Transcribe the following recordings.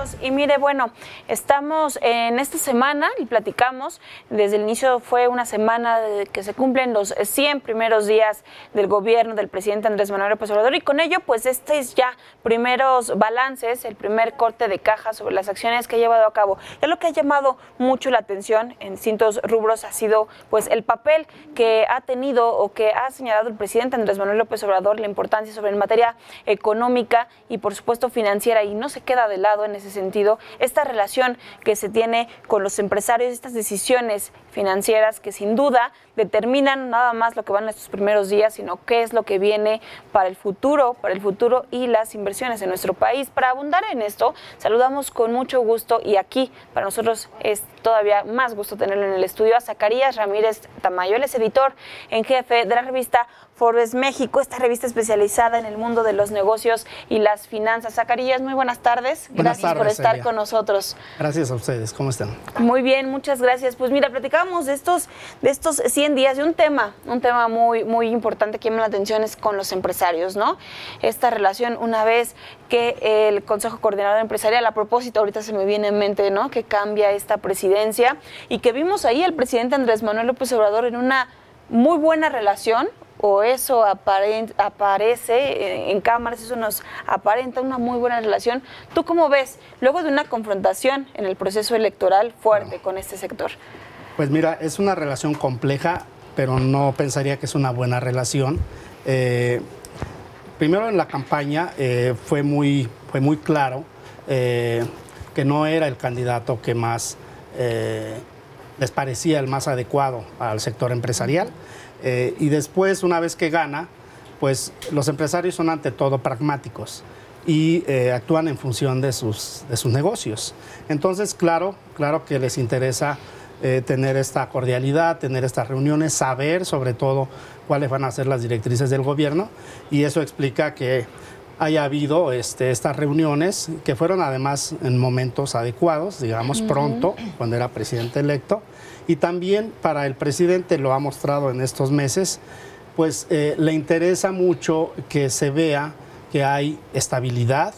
Carlos. Y mire, bueno, estamos en esta semana y platicamos, desde el inicio fue una semana de que se cumplen los 100 primeros días del gobierno del presidente Andrés Manuel López Obrador, y con ello, pues estos ya primeros balances, el primer corte de caja sobre las acciones que ha llevado a cabo. Ya lo que ha llamado mucho la atención en distintos rubros ha sido pues el papel que ha tenido o que ha señalado el presidente Andrés Manuel López Obrador, la importancia sobre en materia económica y por supuesto financiera, y no se queda de lado en ese sentido esta relación que se tiene con los empresarios, estas decisiones financieras que sin duda determinan nada más lo que van en estos primeros días, sino qué es lo que viene para el futuro y las inversiones en nuestro país. Para abundar en esto, saludamos con mucho gusto, y aquí para nosotros es todavía más gusto tenerlo en el estudio, a Zacarías Ramírez Tamayo. Él es editor en jefe de la revista Forbes México, esta revista especializada en el mundo de los negocios y las finanzas. Zacarías, muy buenas tardes. Gracias por estar con nosotros. Gracias a ustedes. ¿Cómo están? Muy bien, muchas gracias. Pues mira, platicábamos de estos 100 días de un tema muy importante que llama la atención, es con los empresarios, ¿no? Esta relación, una vez que el Consejo Coordinador Empresarial, a propósito, ahorita se me viene en mente, ¿no?, que cambia esta presidencia y que vimos ahí al presidente Andrés Manuel López Obrador en una muy buena relación, o eso aparece en cámaras, eso nos aparenta una muy buena relación. ¿Tú cómo ves, luego de una confrontación en el proceso electoral fuerte con este sector? Pues mira, es una relación compleja, pero no pensaría que es una buena relación. Primero, en la campaña fue muy claro que no era el candidato que más les parecía el más adecuado al sector empresarial. Y después, una vez que gana, pues los empresarios son ante todo pragmáticos y actúan en función de sus negocios. Entonces, claro que les interesa tener esta cordialidad, tener estas reuniones, saber sobre todo cuáles van a ser las directrices del gobierno, y eso explica que haya habido estas reuniones, que fueron además en momentos adecuados, digamos pronto, cuando era presidente electo, y también para el presidente, lo ha mostrado en estos meses, pues le interesa mucho que se vea que hay estabilidad,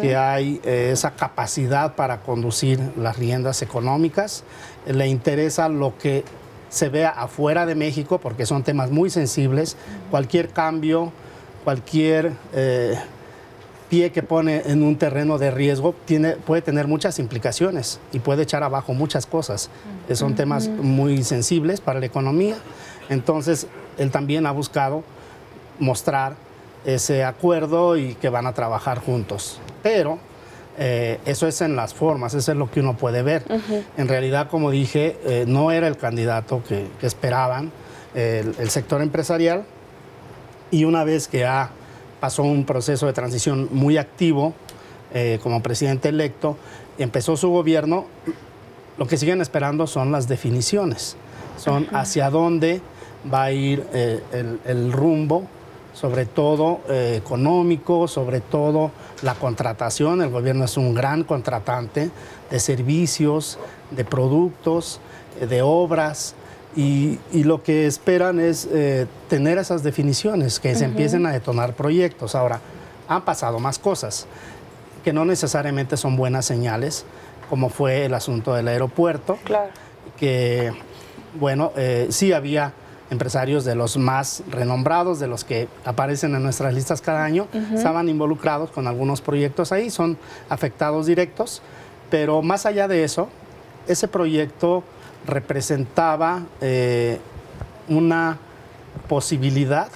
que hay esa capacidad para conducir las riendas económicas, le interesa lo que se vea afuera de México, porque son temas muy sensibles. Cualquier cambio, cualquier pie que pone en un terreno de riesgo puede tener muchas implicaciones y puede echar abajo muchas cosas. Son temas muy sensibles para la economía. Entonces, él también ha buscado mostrar ese acuerdo y que van a trabajar juntos. Pero eso es en las formas, eso es lo que uno puede ver. En realidad, como dije, no era el candidato que esperaban el sector empresarial, y una vez que pasó un proceso de transición muy activo como presidente electo, empezó su gobierno, lo que siguen esperando son las definiciones, son hacia dónde va a ir el rumbo, sobre todo económico, sobre todo la contratación. El gobierno es un gran contratante de servicios, de productos, de obras, y lo que esperan es tener esas definiciones, que se empiecen a detonar proyectos. Ahora, han pasado más cosas que no necesariamente son buenas señales, como fue el asunto del aeropuerto, que, bueno, sí había empresarios de los más renombrados, de los que aparecen en nuestras listas cada año, estaban involucrados con algunos proyectos ahí, son afectados directos, pero más allá de eso, ese proyecto representaba una posibilidad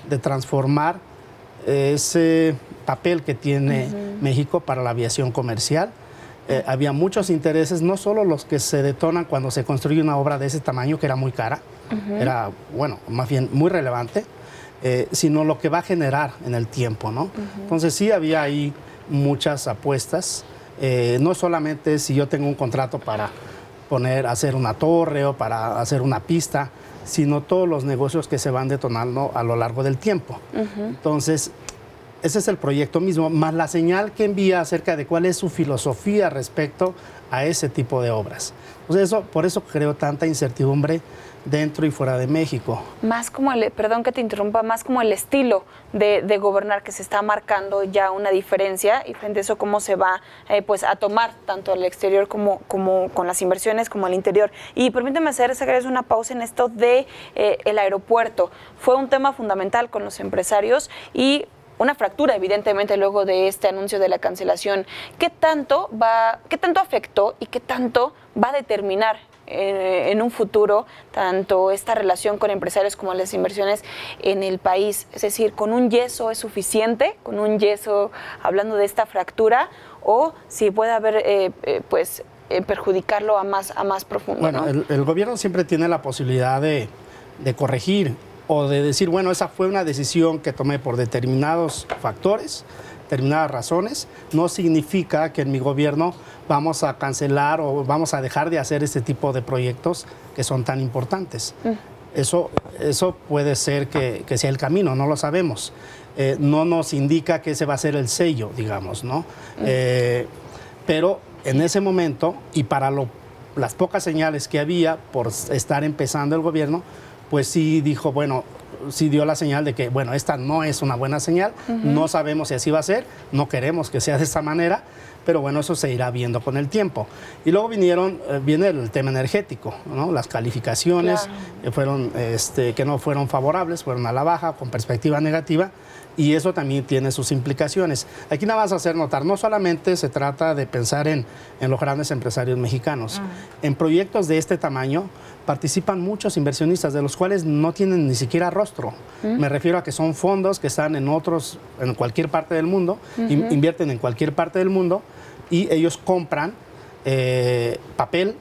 de transformar ese papel que tiene México para la aviación comercial. Había muchos intereses, no solo los que se detonan cuando se construye una obra de ese tamaño, que era muy cara, era, bueno, más bien muy relevante, sino lo que va a generar en el tiempo, ¿no? Entonces sí había ahí muchas apuestas, no solamente si yo tengo un contrato para hacer una torre o para hacer una pista, sino todos los negocios que se van detonando a lo largo del tiempo. Entonces, ese es el proyecto mismo, más la señal que envía acerca de cuál es su filosofía respecto a ese tipo de obras. Entonces, por eso creo tanta incertidumbre dentro y fuera de México. Más como perdón que te interrumpa, más como el estilo de gobernar, que se está marcando ya una diferencia, y frente a eso cómo se va pues a tomar tanto al exterior como con las inversiones como al interior. Y permíteme hacer una pausa en esto de el aeropuerto. Fue un tema fundamental con los empresarios y una fractura, evidentemente, luego de este anuncio de la cancelación. ¿Qué tanto afectó y qué tanto va a determinar en un futuro tanto esta relación con empresarios como las inversiones en el país? Es decir, ¿con un yeso es suficiente? ¿Con un yeso, hablando de esta fractura? ¿O si puede haber, perjudicarlo a más profundo? Bueno, ¿no? el gobierno siempre tiene la posibilidad de corregir o de decir, bueno, esa fue una decisión que tomé por determinados factores, determinadas razones. No significa que en mi gobierno vamos a cancelar o vamos a dejar de hacer este tipo de proyectos que son tan importantes. Eso puede ser que sea el camino, no lo sabemos. No nos indica que ese va a ser el sello, digamos, ¿no? Pero en ese momento, y para las pocas señales que había por estar empezando el gobierno, pues sí dijo, bueno, sí dio la señal de que, bueno, esta no es una buena señal, no sabemos si así va a ser, no queremos que sea de esta manera, pero bueno, eso se irá viendo con el tiempo. Y luego viene el tema energético, ¿no? Las calificaciones que no fueron favorables, fueron a la baja, con perspectiva negativa, y eso también tiene sus implicaciones. Aquí nada más hacer notar, no solamente se trata de pensar en los grandes empresarios mexicanos. En proyectos de este tamaño participan muchos inversionistas, de los cuales no tienen ni siquiera rostro. Me refiero a que son fondos que están en cualquier parte del mundo, invierten en cualquier parte del mundo, y ellos compran papel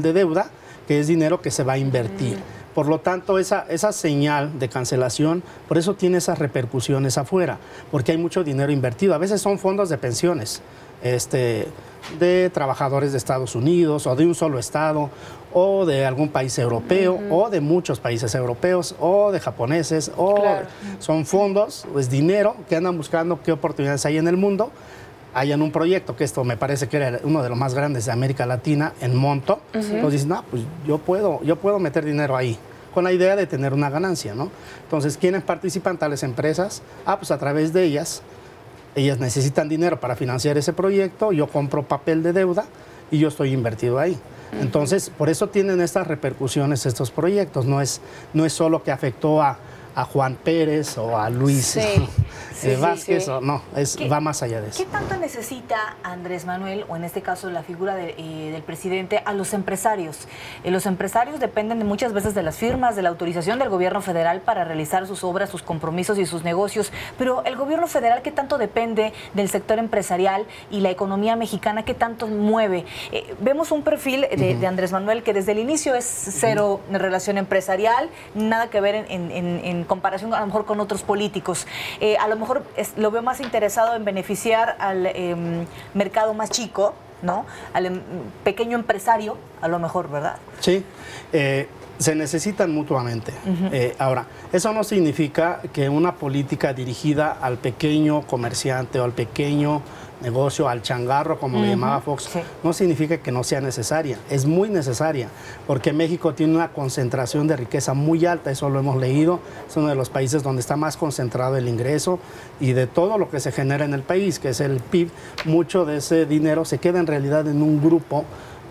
de deuda, que es dinero que se va a invertir. Por lo tanto, esa señal de cancelación, por eso tiene esas repercusiones afuera, porque hay mucho dinero invertido. A veces son fondos de pensiones, de trabajadores de Estados Unidos, o de un solo estado, o de algún país europeo, o de muchos países europeos, o de japoneses, son fondos, es dinero que andan buscando qué oportunidades hay en el mundo. Hay en un proyecto, que esto me parece que era uno de los más grandes de América Latina, en monto. Entonces dicen, no, pues yo puedo meter dinero ahí, con la idea de tener una ganancia, ¿no? Entonces, ¿quiénes participan? Tales empresas. Pues a través de ellas necesitan dinero para financiar ese proyecto, yo compro papel de deuda y yo estoy invertido ahí. Entonces, por eso tienen estas repercusiones estos proyectos. No es solo que afectó a Juan Pérez o a Luis Vázquez, no, va más allá de eso. ¿Qué tanto necesita Andrés Manuel, o en este caso la figura del presidente, a los empresarios? Los empresarios dependen muchas veces de las firmas, de la autorización del gobierno federal para realizar sus obras, sus compromisos y sus negocios, pero el gobierno federal, ¿qué tanto depende del sector empresarial y la economía mexicana? ¿Qué tanto mueve? Vemos un perfil de Andrés Manuel que desde el inicio es cero relación empresarial, nada que ver en comparación a lo mejor con otros políticos. A lo mejor lo veo más interesado en beneficiar al mercado más chico, ¿no? Al pequeño empresario, a lo mejor, ¿verdad? Sí, se necesitan mutuamente. Ahora, eso no significa que una política dirigida al pequeño comerciante o al pequeño negocio, al changarro, como le llamaba Fox, no significa que no sea necesaria. Es muy necesaria, porque México tiene una concentración de riqueza muy alta, eso lo hemos leído, es uno de los países donde está más concentrado el ingreso, y de todo lo que se genera en el país, que es el PIB, mucho de ese dinero se queda en realidad en un grupo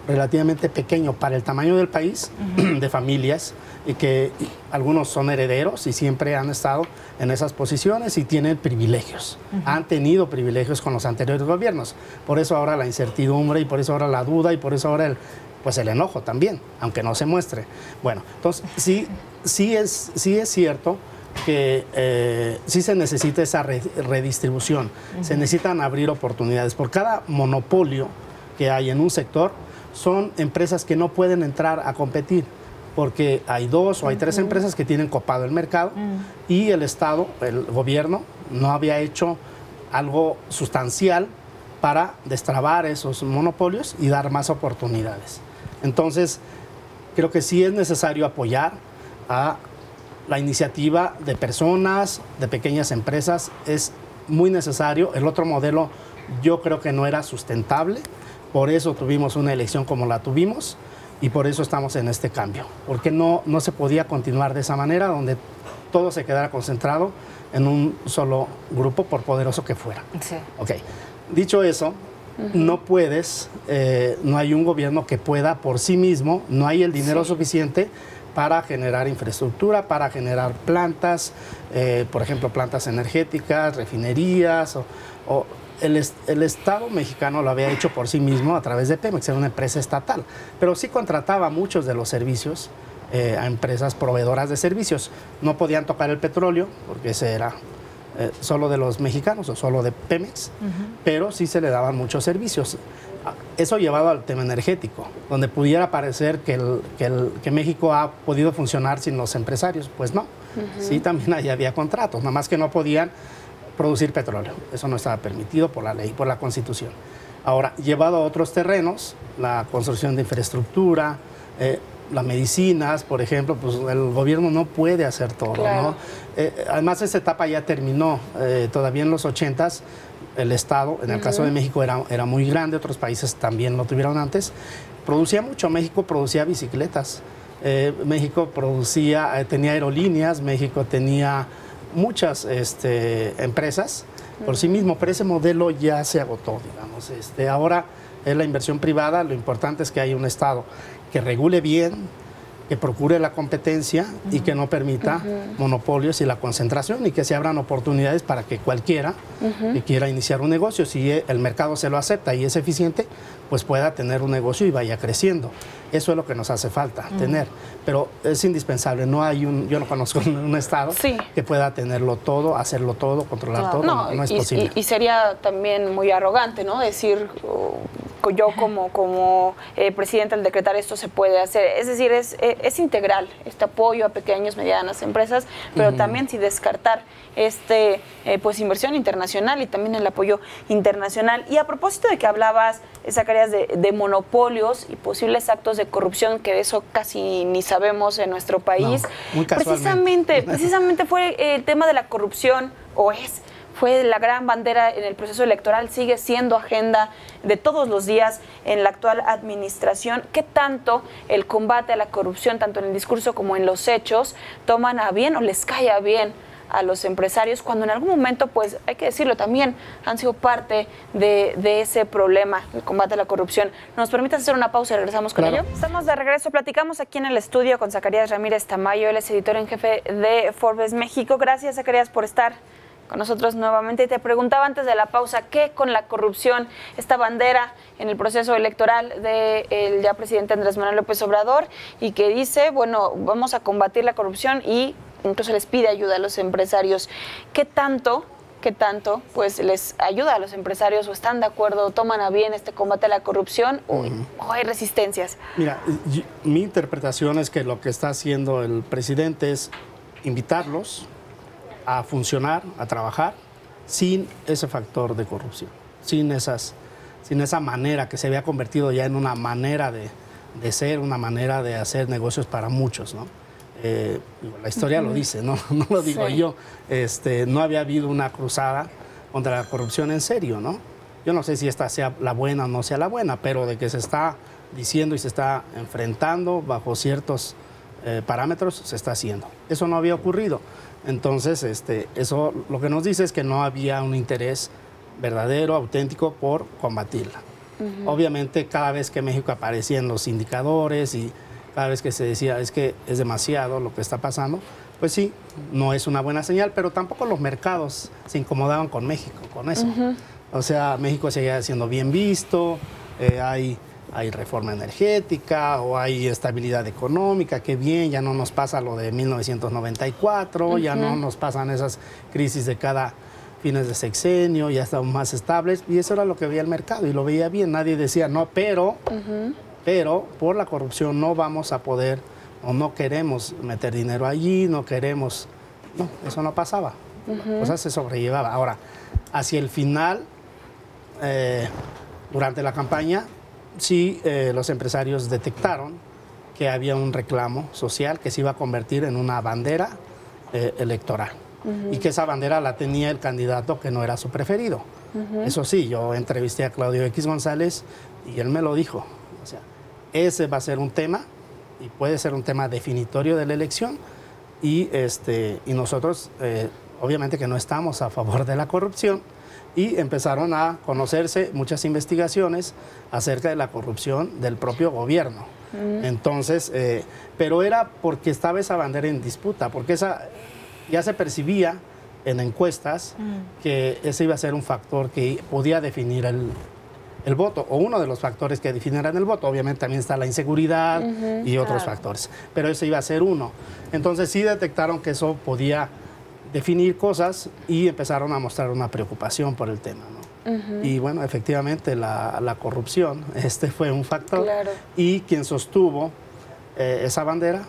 relativamente pequeño para el tamaño del país, de familias, y que algunos son herederos y siempre han estado en esas posiciones y tienen privilegios. Han tenido privilegios con los anteriores gobiernos. Por eso ahora la incertidumbre, y por eso ahora la duda, y por eso ahora el enojo también, aunque no se muestre. Bueno, entonces sí es cierto que sí se necesita esa redistribución. Se necesitan abrir oportunidades. Por cada monopolio que hay en un sector, son empresas que no pueden entrar a competir, porque hay 2 o hay 3 empresas que tienen copado el mercado, y el Estado, el gobierno, no había hecho algo sustancial para destrabar esos monopolios y dar más oportunidades. Entonces, creo que sí es necesario apoyar a la iniciativa de personas, de pequeñas empresas. Es muy necesario. El otro modelo yo creo que no era sustentable, por eso tuvimos una elección como la tuvimos y por eso estamos en este cambio, porque no se podía continuar de esa manera, donde todo se quedara concentrado en un solo grupo, por poderoso que fuera. Sí. Ok. Dicho eso, no puedes, no hay un gobierno que pueda por sí mismo, no hay el dinero suficiente para generar infraestructura, para generar plantas, por ejemplo, plantas energéticas, refinerías, o el Estado mexicano lo había hecho por sí mismo a través de Pemex, era una empresa estatal, pero sí contrataba muchos de los servicios a empresas proveedoras de servicios. No podían tocar el petróleo, porque ese era solo de los mexicanos o solo de Pemex, pero sí se le daban muchos servicios. Eso llevado al tema energético, donde pudiera parecer que México ha podido funcionar sin los empresarios. Pues no, sí también ahí había contratos, nada más que no podían producir petróleo. Eso no estaba permitido por la ley, por la Constitución. Ahora, llevado a otros terrenos, la construcción de infraestructura, las medicinas, por ejemplo, pues el gobierno no puede hacer todo, claro, ¿no? Además, esa etapa ya terminó. Todavía en los 80s, el Estado, en el caso de México, era muy grande, otros países también lo tuvieron antes. Producía mucho. México producía bicicletas, México tenía aerolíneas, México tenía muchas empresas por sí mismo, pero ese modelo ya se agotó, digamos. Ahora es la inversión privada. Lo importante es que haya un Estado que regule bien, que procure la competencia y que no permita monopolios y la concentración, y que se abran oportunidades para que cualquiera que quiera iniciar un negocio, si el mercado se lo acepta y es eficiente, pues pueda tener un negocio y vaya creciendo. Eso es lo que nos hace falta, tener. Pero es indispensable. Yo no conozco un Estado que pueda tenerlo todo, hacerlo todo, controlar todo. No es posible. Y sería también muy arrogante, ¿no? Decir, yo como presidente, al decretar esto se puede hacer. Es decir, es integral este apoyo a pequeñas, medianas empresas, pero también sin descartar pues inversión internacional y también el apoyo internacional. Y a propósito de que hablabas, Zacarías, de monopolios y posibles actos de corrupción, que de eso casi ni sabemos en nuestro país. No, muy casualmente. Precisamente fue el tema de la corrupción, fue la gran bandera en el proceso electoral, sigue siendo agenda de todos los días en la actual administración. ¿Qué tanto el combate a la corrupción, tanto en el discurso como en los hechos, toman a bien o les cae a bien a los empresarios, cuando en algún momento, pues hay que decirlo, también han sido parte de ese problema, el combate a la corrupción? ¿Nos permites hacer una pausa y regresamos con ello? Estamos de regreso, platicamos aquí en el estudio con Zacarías Ramírez Tamayo, él es editor en jefe de Forbes México. Gracias, Zacarías, por estar con nosotros nuevamente. Y te preguntaba antes de la pausa, ¿qué con la corrupción, esta bandera en el proceso electoral del ya presidente Andrés Manuel López Obrador, y que dice, bueno, vamos a combatir la corrupción y incluso les pide ayuda a los empresarios? ¿Qué tanto pues les ayuda a los empresarios, o están de acuerdo, toman a bien este combate a la corrupción, o hay resistencias? Mira, mi interpretación es que lo que está haciendo el presidente es invitarlos a funcionar, a trabajar, sin ese factor de corrupción, sin esa manera que se había convertido ya en una manera de ser, una manera de hacer negocios para muchos, ¿no? La historia lo dice, no lo digo yo. No había habido una cruzada contra la corrupción en serio, ¿no? Yo no sé si esta sea la buena o no sea la buena, pero de que se está diciendo y se está enfrentando bajo ciertos parámetros, se está haciendo. Eso no había ocurrido. Entonces, eso lo que nos dice es que no había un interés verdadero, auténtico, por combatirla. Obviamente, cada vez que México aparecía en los indicadores y cada vez que se decía es que es demasiado lo que está pasando, pues sí, no es una buena señal, pero tampoco los mercados se incomodaban con México, con eso. O sea, México seguía siendo bien visto, hay reforma energética, o hay estabilidad económica, qué bien, ya no nos pasa lo de 1994, ya no nos pasan esas crisis de cada fines de sexenio, ya estamos más estables, y eso era lo que veía el mercado, y lo veía bien. Nadie decía, no, pero por la corrupción no vamos a poder, o no queremos meter dinero allí, no queremos. No, eso no pasaba. O sea, se sobrellevaba. Ahora, hacia el final, durante la campaña, sí, los empresarios detectaron que había un reclamo social que se iba a convertir en una bandera electoral. y que esa bandera la tenía el candidato que no era su preferido. Eso sí, yo entrevisté a Claudio X González y él me lo dijo. O sea, ese va a ser un tema y puede ser un tema definitorio de la elección y nosotros obviamente que no estamos a favor de la corrupción y empezaron a conocerse muchas investigaciones acerca de la corrupción del propio gobierno. Entonces, pero era porque estaba esa bandera en disputa, porque esa ya se percibía en encuestas que ese iba a ser un factor que podía definir el voto, o uno de los factores que definirán el voto. Obviamente también está la inseguridad y otros factores, pero ese iba a ser uno. Entonces sí detectaron que eso podía definir cosas y empezaron a mostrar una preocupación por el tema, ¿no? Y bueno, efectivamente la corrupción fue un factor, y quien sostuvo esa bandera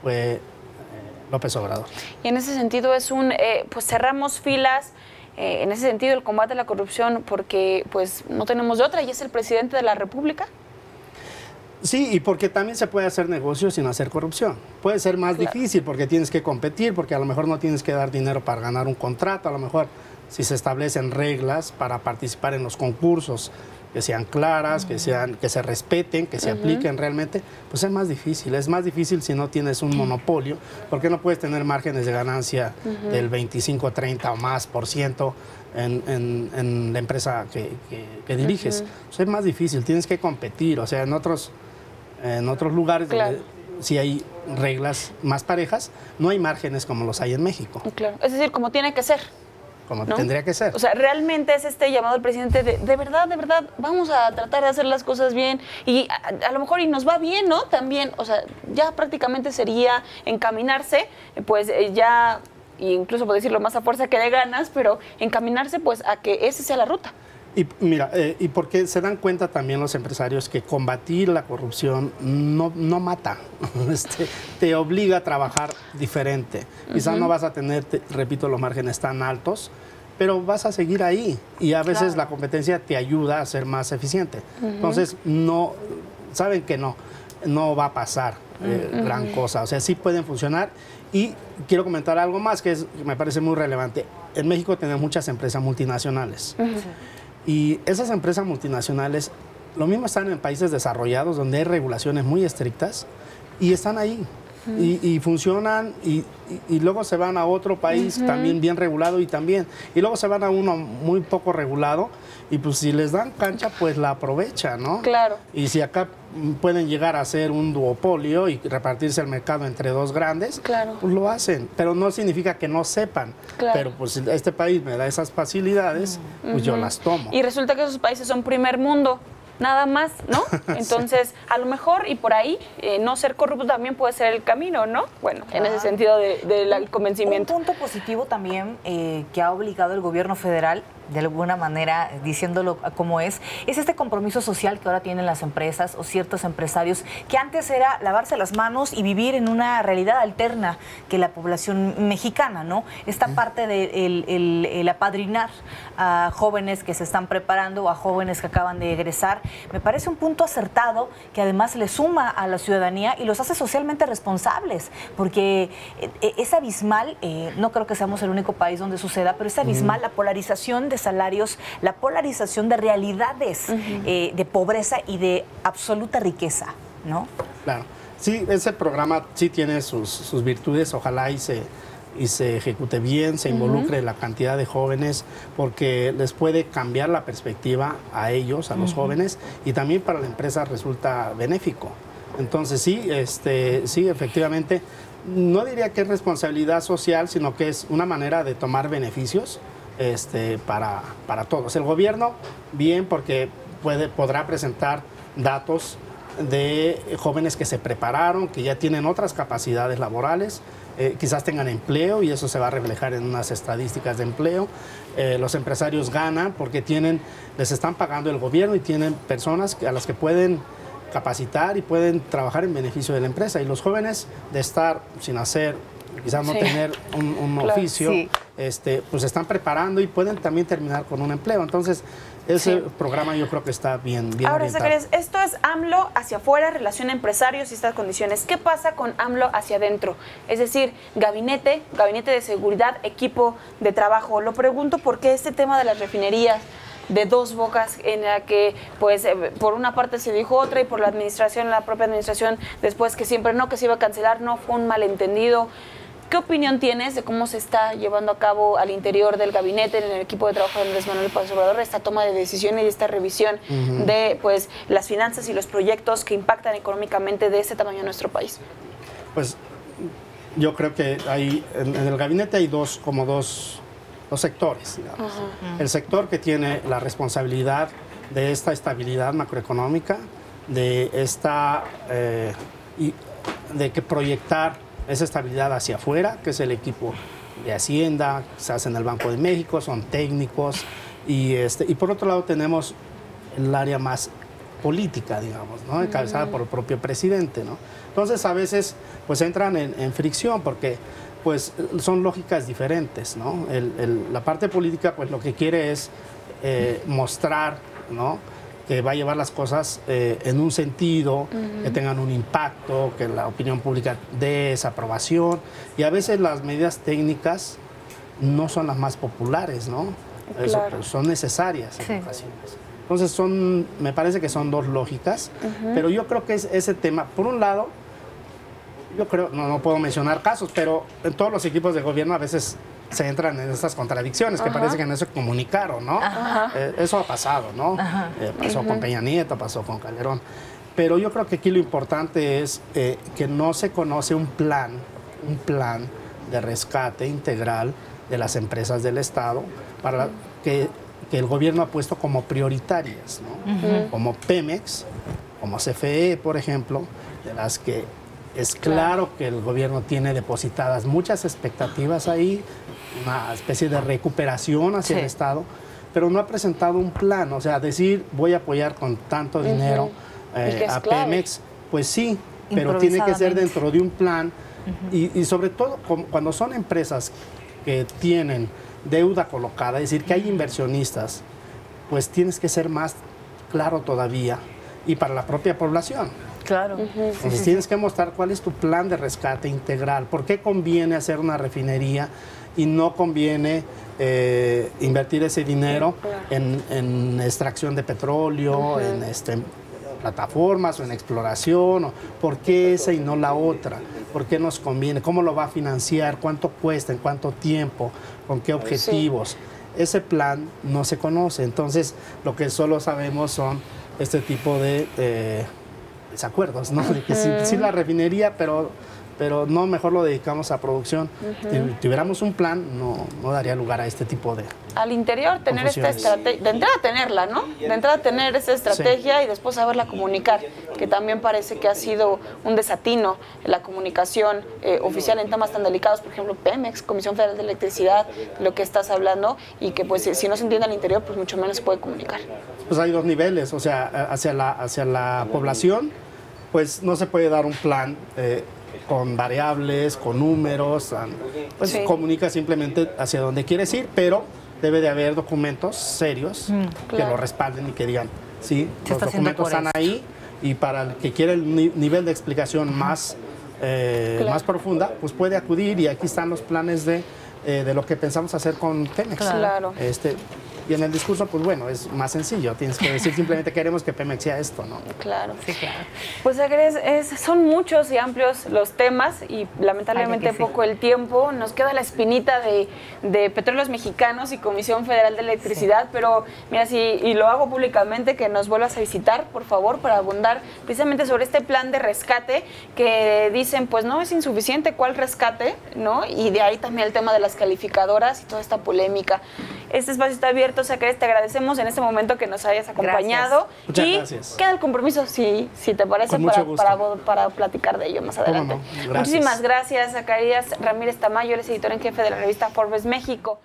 fue López Obrador. Y en ese sentido es pues cerramos filas, en ese sentido el combate a la corrupción, porque pues no tenemos de otra y es el presidente de la República. Sí, y porque también se puede hacer negocios sin hacer corrupción. Puede ser más difícil porque tienes que competir, porque a lo mejor no tienes que dar dinero para ganar un contrato, a lo mejor si se establecen reglas para participar en los concursos que sean claras, que se respeten, que se apliquen realmente, pues es más difícil. Es más difícil si no tienes un monopolio, porque no puedes tener márgenes de ganancia del 25, 30 o más por ciento en la empresa que diriges. Pues es más difícil, tienes que competir. O sea, en otros lugares donde sí hay reglas más parejas, no hay márgenes como los hay en México. Claro, es decir, como tiene que ser. Como tendría que ser. O sea, realmente es llamado del presidente de verdad, vamos a tratar de hacer las cosas bien y a lo mejor y nos va bien, ¿no? También, o sea, ya prácticamente sería encaminarse, pues ya, incluso por decirlo más a fuerza que de ganas, pero encaminarse pues a que esa sea la ruta. Y mira, y porque se dan cuenta también los empresarios que combatir la corrupción no mata, te obliga a trabajar diferente. Quizás no vas a tener, repito, los márgenes tan altos, pero vas a seguir ahí y a veces la competencia te ayuda a ser más eficiente. Entonces, saben que no va a pasar gran cosa, o sea, sí pueden funcionar. Y quiero comentar algo más que me parece muy relevante. En México tenemos muchas empresas multinacionales. Y esas empresas multinacionales, lo mismo están en países desarrollados donde hay regulaciones muy estrictas y están ahí y funcionan y luego se van a otro país también bien regulado y luego se van a uno muy poco regulado y pues si les dan cancha pues la aprovechan, ¿no? Claro. Y si acá pueden llegar a ser un duopolio y repartirse el mercado entre dos grandes, pues lo hacen, pero no significa que no sepan, pero pues si este país me da esas facilidades, pues yo las tomo. Y resulta que esos países son primer mundo, nada más, ¿no? Entonces, a lo mejor, y por ahí, no ser corrupto también puede ser el camino, ¿no? Bueno, en ese sentido del convencimiento. Un punto positivo también que ha obligado el gobierno federal, de alguna manera, diciéndolo como es este compromiso social que ahora tienen las empresas o ciertos empresarios, que antes era lavarse las manos y vivir en una realidad alterna que la población mexicana, ¿no? Esta parte de el apadrinar a jóvenes que se están preparando o a jóvenes que acaban de egresar, me parece un punto acertado que además le suma a la ciudadanía y los hace socialmente responsables, porque es abismal, no creo que seamos el único país donde suceda, pero es abismal la polarización de salarios, la polarización de realidades de pobreza y de absoluta riqueza, ¿no? Claro. Sí, ese programa sí tiene sus virtudes, ojalá y se ejecute bien, se involucre la cantidad de jóvenes, porque les puede cambiar la perspectiva a ellos, a los jóvenes, y también para la empresa resulta benéfico. Entonces sí, sí, efectivamente, no diría que es responsabilidad social, sino que es una manera de tomar beneficios para todos. El gobierno, bien, porque podrá presentar datos de jóvenes que se prepararon, que ya tienen otras capacidades laborales, quizás tengan empleo y eso se va a reflejar en unas estadísticas de empleo. Los empresarios ganan porque les están pagando el gobierno y tienen personas a las que pueden capacitar y pueden trabajar en beneficio de la empresa. Y los jóvenes, de estar sin hacer quizás no Sí. tener un Claro, oficio, sí. pues se están preparando y pueden también terminar con un empleo. Entonces, ese programa yo creo que está bien Ahora, orientado. Zacarías, esto es AMLO hacia afuera, relación empresarios y estas condiciones. ¿Qué pasa con AMLO hacia adentro? Es decir, gabinete de seguridad, equipo de trabajo. Lo pregunto porque este tema de las refinerías de dos bocas, en la que pues por una parte se dijo otra y por la administración, la propia administración, después que siempre no, que se iba a cancelar, no, fue un malentendido. ¿Qué opinión tienes de cómo se está llevando a cabo al interior del gabinete, en el equipo de trabajo de Andrés Manuel López Obrador, esta toma de decisiones y esta revisión de pues las finanzas y los proyectos que impactan económicamente de este tamaño en nuestro país? Pues yo creo que en el gabinete hay dos sectores, digamos. El sector que tiene la responsabilidad de esta estabilidad macroeconómica, de que proyectar esa estabilidad hacia afuera, que es el equipo de Hacienda, quizás en el Banco de México, son técnicos, y por otro lado tenemos el área más política, digamos, ¿no? Encabezada por el propio presidente, ¿no? Entonces a veces pues entran en fricción porque pues son lógicas diferentes, ¿no? La parte política pues lo que quiere es mostrar, ¿no?, que va a llevar las cosas en un sentido, que tengan un impacto, que la opinión pública dé esa aprobación. Y a veces las medidas técnicas no son las más populares, ¿no? Claro. Son necesarias en Sí. ocasiones. Entonces me parece que son dos lógicas, pero yo creo que ese tema, por un lado, yo creo, no puedo mencionar casos, pero en todos los equipos de gobierno a veces se entran en estas contradicciones que parece que no se comunicaron, ¿no? Eso ha pasado, ¿no? Pasó con Peña Nieto, pasó con Calderón. Pero yo creo que aquí lo importante es que no se conoce un plan de rescate integral de las empresas del Estado para que el gobierno ha puesto como prioritarias, ¿no? Como Pemex, como CFE, por ejemplo, de las que es claro que el gobierno tiene depositadas muchas expectativas ahí, una especie de recuperación hacia el Estado, pero no ha presentado un plan. O sea, decir voy a apoyar con tanto dinero a Pemex, pues sí, pero tiene que ser dentro de un plan y sobre todo cuando son empresas que tienen deuda colocada, es decir, que hay inversionistas, pues tienes que ser más claro todavía y para la propia población. Claro. Entonces tienes que mostrar cuál es tu plan de rescate integral, por qué conviene hacer una refinería y no conviene invertir ese dinero en extracción de petróleo, en plataformas o en exploración, o por qué esa y no la otra, por qué nos conviene, cómo lo va a financiar, cuánto cuesta, en cuánto tiempo, con qué objetivos. Ese plan no se conoce, entonces lo que solo sabemos son este tipo de desacuerdos, ¿no? De que sí la refinería, pero no, mejor lo dedicamos a producción. Si tuviéramos un plan, no daría lugar a este tipo de al interior tener esta estrategia, de entrada tenerla, ¿no? De entrada tener esa estrategia y después saberla comunicar, que también parece que ha sido un desatino en la comunicación oficial en temas tan delicados, por ejemplo, Pemex, Comisión Federal de Electricidad, lo que estás hablando, y que pues si no se entiende al interior, pues mucho menos se puede comunicar. Pues hay dos niveles, o sea, hacia la población, pues no se puede dar un plan con variables, con números, pues comunica simplemente hacia dónde quieres ir, pero debe de haber documentos serios que lo respalden y que digan, sí, los documentos están ahí, y para el que quiera el nivel de explicación más profunda, pues puede acudir, y aquí están los planes de lo que pensamos hacer con Pemex. Claro. Y en el discurso, pues bueno, es más sencillo. Tienes que decir simplemente queremos que Pemex sea esto, ¿no? Claro. Sí, claro. Pues son muchos y amplios los temas y lamentablemente poco el tiempo. Nos queda la espinita de Petróleos Mexicanos y Comisión Federal de Electricidad, pero mira, y lo hago públicamente, que nos vuelvas a visitar, por favor, para abundar precisamente sobre este plan de rescate que dicen, pues no es insuficiente, ¿cuál rescate? ¿No? Y de ahí también el tema de las calificadoras y toda esta polémica. Este espacio está abierto, Zacarías, te agradecemos en este momento que nos hayas acompañado. Gracias. Muchas gracias. Queda el compromiso, si te parece, para platicar de ello más adelante. ¿Cómo no? Gracias. Muchísimas gracias, Zacarías Ramírez Tamayo, el editor en jefe de la revista Forbes México.